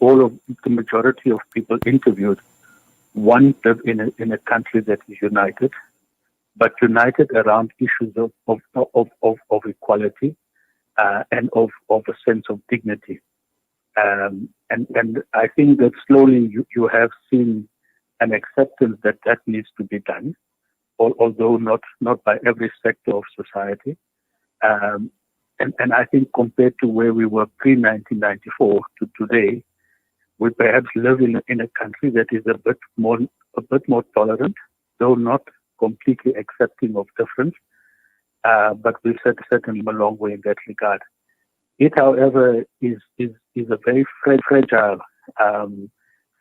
the majority of people interviewed want live in a country that is united, but united around issues of equality and of a sense of dignity. And I think that slowly you have seen an acceptance that that needs to be done, although not by every sector of society. And I think compared to where we were pre-1994 to today, we perhaps live in a country that is a bit more tolerant, though not completely accepting of difference. But we've certainly come a long way in that regard. It, however, is a very fragile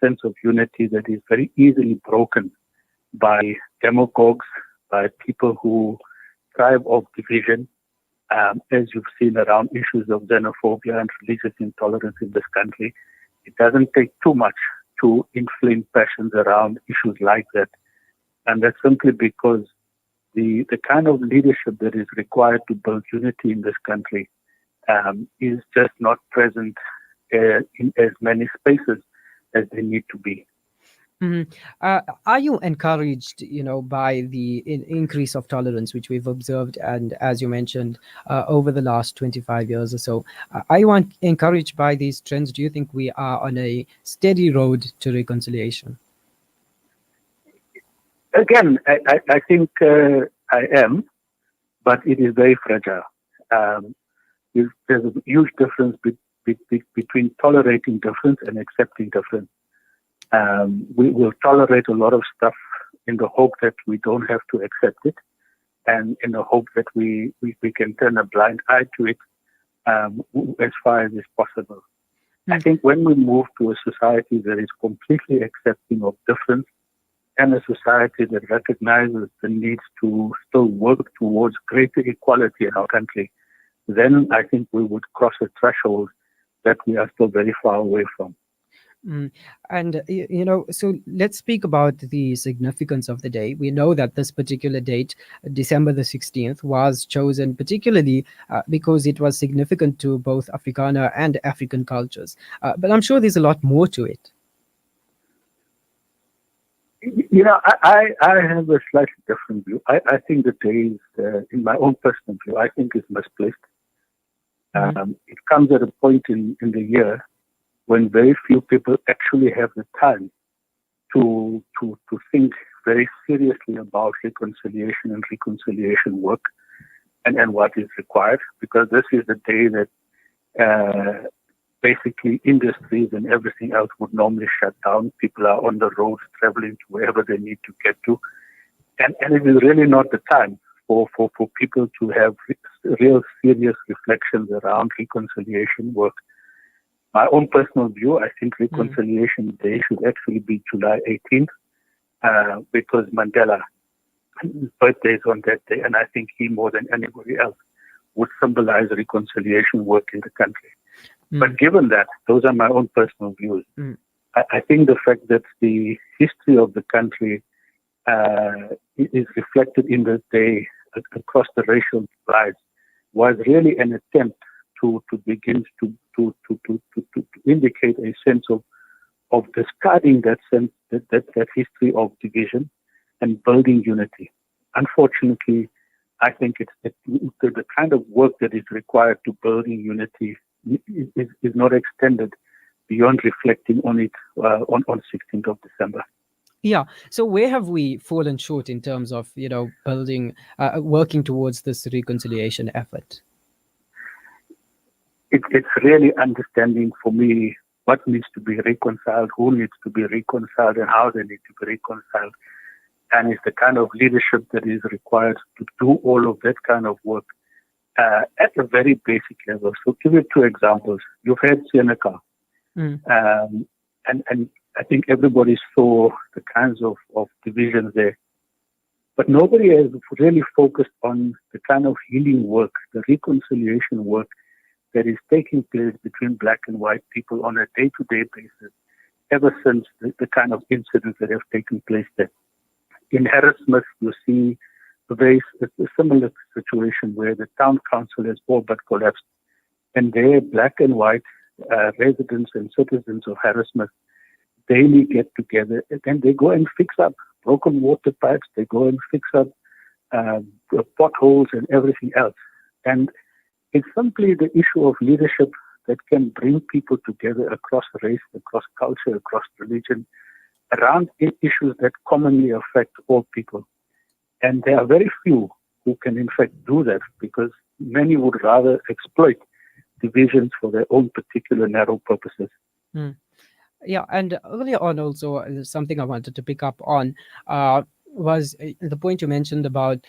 sense of unity that is very easily broken by demagogues, by people who thrive off division, as you've seen around issues of xenophobia and religious intolerance in this country. It doesn't take too much to inflame passions around issues like that. And that's simply because the kind of leadership that is required to build unity in this country is just not present in as many spaces as they need to be. Mhm. Are you encouraged, by the increase of tolerance which we've observed, and as you mentioned, over the last 25 years or so? Are you encouraged by these trends? Do you think we are on a steady road to reconciliation? Again, I think I am, but it is very fragile. There's a huge difference between tolerating difference and accepting difference. We will tolerate a lot of stuff in the hope that we don't have to accept it, and in the hope that we can turn a blind eye to it as far as is possible. I think when we move to a society that is completely accepting of difference and a society that recognizes the needs to still work towards greater equality in our country, then I think we would cross a threshold that we are still very far away from. And, so let's speak about the significance of the day. We know that this particular date, December the 16th, was chosen particularly because it was significant to both Afrikaner and African cultures. But I'm sure there's a lot more to it. I have a slightly different view. I think the day is, in my own personal view, I think is misplaced. It comes at a point in the year when very few people actually have the time to think very seriously about reconciliation and reconciliation work and what is required, because this is the day that basically industries and everything else would normally shut down. People are on the roads traveling to wherever they need to get to. And it is really not the time for people to have real serious reflections around reconciliation work. My own personal view, I think Reconciliation Day should actually be July 18th because Mandela's birthday is on that day, and I think he, more than anybody else, would symbolize reconciliation work in the country. But given that, those are my own personal views. I think the fact that the history of the country is reflected in this day across the racial divides was really an attempt to begin to indicate a sense of discarding that sense, that history of division and building unity. Unfortunately, I think it's the kind of work that is required to building unity is not extended beyond reflecting on it on 16th of December. Yeah. So where have we fallen short in terms of, building, working towards this reconciliation effort? It's really understanding for me what needs to be reconciled, who needs to be reconciled, and how they need to be reconciled. And it's the kind of leadership that is required to do all of that kind of work at a very basic level. So give you two examples. You've had Seneca, and I think everybody saw the kinds of divisions there. But nobody has really focused on the kind of healing work, the reconciliation work that is taking place between black and white people on a day-to-day basis ever since the kind of incidents that have taken place there. In Harrismith, you see a similar situation where the town council has all but collapsed. And there, black and white residents and citizens of Harrismith daily get together and they go and fix up broken water pipes, they go and fix up uh, potholes and everything else. And it's simply the issue of leadership that can bring people together across race, across culture, across religion, around issues that commonly affect all people. And there are very few who can, in fact, do that because many would rather exploit divisions for their own particular narrow purposes. Mm. Yeah, and earlier on also something I wanted to pick up on was the point you mentioned about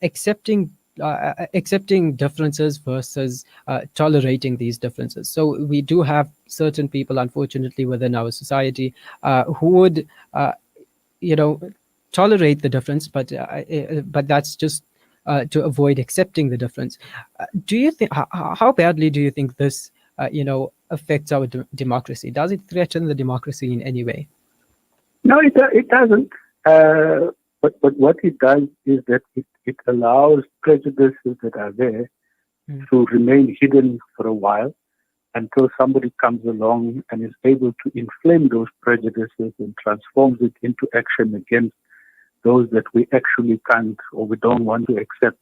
accepting differences versus tolerating these differences. So we do have certain people, unfortunately, within our society who would, you know, tolerate the difference, but that's just to avoid accepting the difference. Do you think how badly do you think this affects our democracy? Does it threaten the democracy in any way? No, it doesn't. But what it does is that it allows prejudices that are there Mm. to remain hidden for a while until somebody comes along and is able to inflame those prejudices and transforms it into action against those that we actually can't or we don't want to accept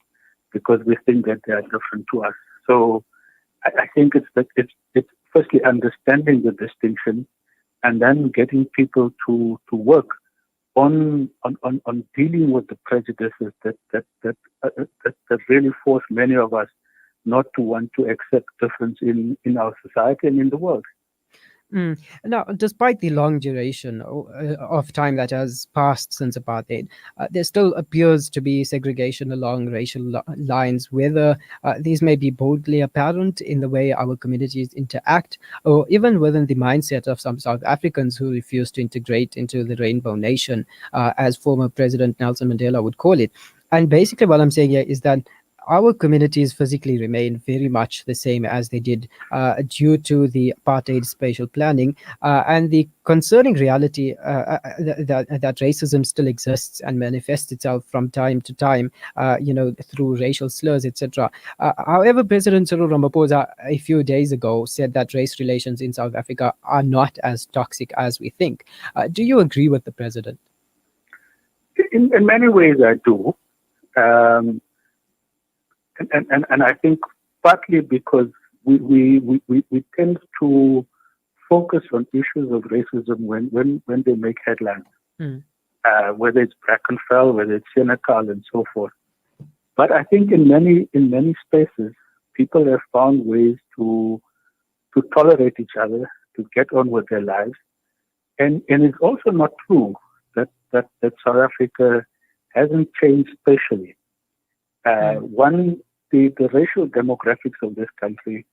because we think that they are different to us. So I think it's firstly understanding the distinction and then getting people to work on dealing with the prejudices that really force many of us not to want to accept difference in our society and in the world. Mm. Now, despite the long duration of time that has passed since apartheid, there still appears to be segregation along racial lines, whether these may be boldly apparent in the way our communities interact, or even within the mindset of some South Africans who refuse to integrate into the Rainbow Nation, as former President Nelson Mandela would call it. And basically, what I'm saying here is that our communities physically remain very much the same as they did due to the apartheid spatial planning and the concerning reality that racism still exists and manifests itself from time to time, through racial slurs, etc. However, President Cyril Ramaphosa a few days ago said that race relations in South Africa are not as toxic as we think. Do you agree with the president? In many ways, I do. Um, and I think partly because we tend to focus on issues of racism when they make headlines, Mm. whether it's Brackenfell, whether it's Senegal, and so forth. But I think in many spaces, people have found ways to tolerate each other, to get on with their lives, and it's also not true that South Africa hasn't changed spatially. One, the racial demographics of this country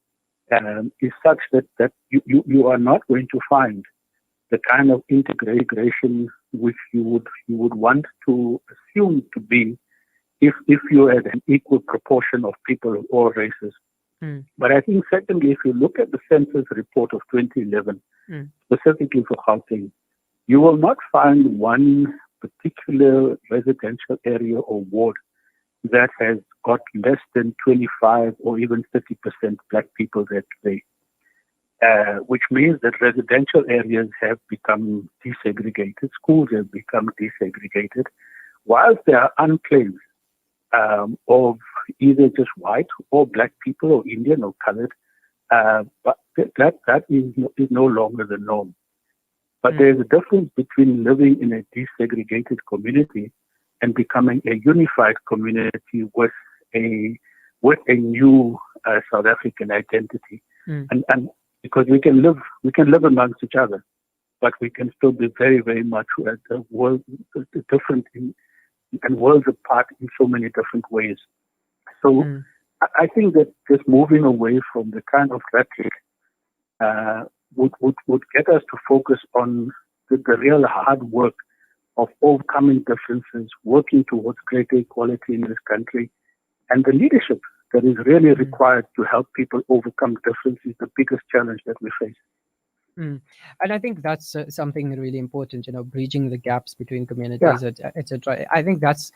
is such that you are not going to find the kind of integration which you would want to assume to be if you had an equal proportion of people of all races. Mm. But I think secondly, if you look at the census report of 2011, specifically for Gauteng, you will not find one particular residential area or ward that has got less than 25 or even 30% black people there today, which means that residential areas have become desegregated, schools have become desegregated, whilst there are enclaves of either just white or black people or Indian or colored, but that is no longer the norm. But there's a difference between living in a desegregated community and becoming a unified community with a new South African identity, and because we can live amongst each other, but we can still be very, very much different and worlds apart in so many different ways. So I think that just moving away from the kind of rhetoric would get us to focus on the real hard work of overcoming differences, working towards greater equality in this country, and the leadership that is really required to help people overcome difference is the biggest challenge that we face. Mm. And I think that's something really important, bridging the gaps between Yeah, communities, etc. I think that's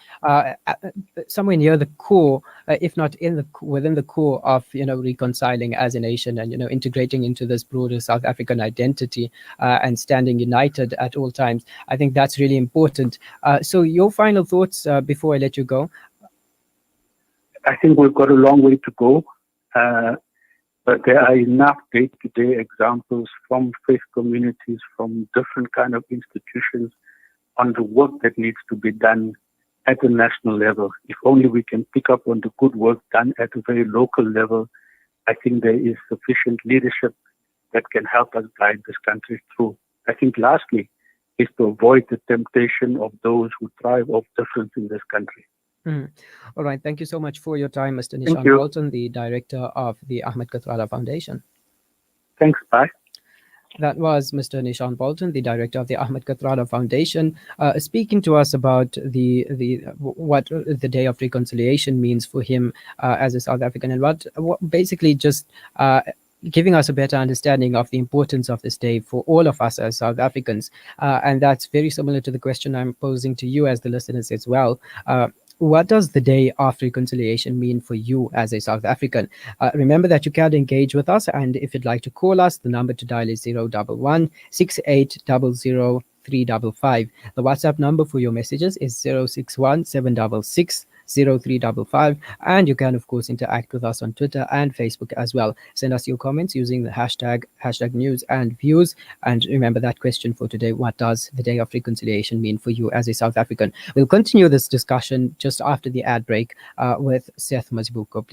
somewhere near the core, if not within the core of, reconciling as a nation and, integrating into this broader South African identity and standing united at all times. I think that's really important. So your final thoughts before I let you go? I think we've got a long way to go. Uh, But there are enough day-to-day examples from faith communities, from different kind of institutions on the work that needs to be done at the national level. If only we can pick up on the good work done at a very local level, I think there is sufficient leadership that can help us guide this country through. I think lastly is to avoid the temptation of those who thrive off difference in this country. Mhm. All right. Thank you so much for your time, Mr. Thank Neeshan you. Bolton, the director of the Ahmed Kathrada Foundation. Thanks. Bye. That was Mr. Neeshan Bolton, the director of the Ahmed Kathrada Foundation, speaking to us about what the Day of Reconciliation means for him as a South African, and what basically just giving us a better understanding of the importance of this day for all of us as South Africans. And that's very similar to the question I'm posing to you as the listeners as well. What does the Day of Reconciliation mean for you as a South African? Remember that you can engage with us, and if you'd like to call us, the number to dial is 011 6800 355. The WhatsApp number for your messages is 061 766 0355, and you can of course interact with us on Twitter and Facebook as well. Send us your comments using the hashtag news and views. And remember that question for today: what does the Day of Reconciliation mean for you as a South African? We'll continue this discussion just after the ad break with Seth Mazibuko.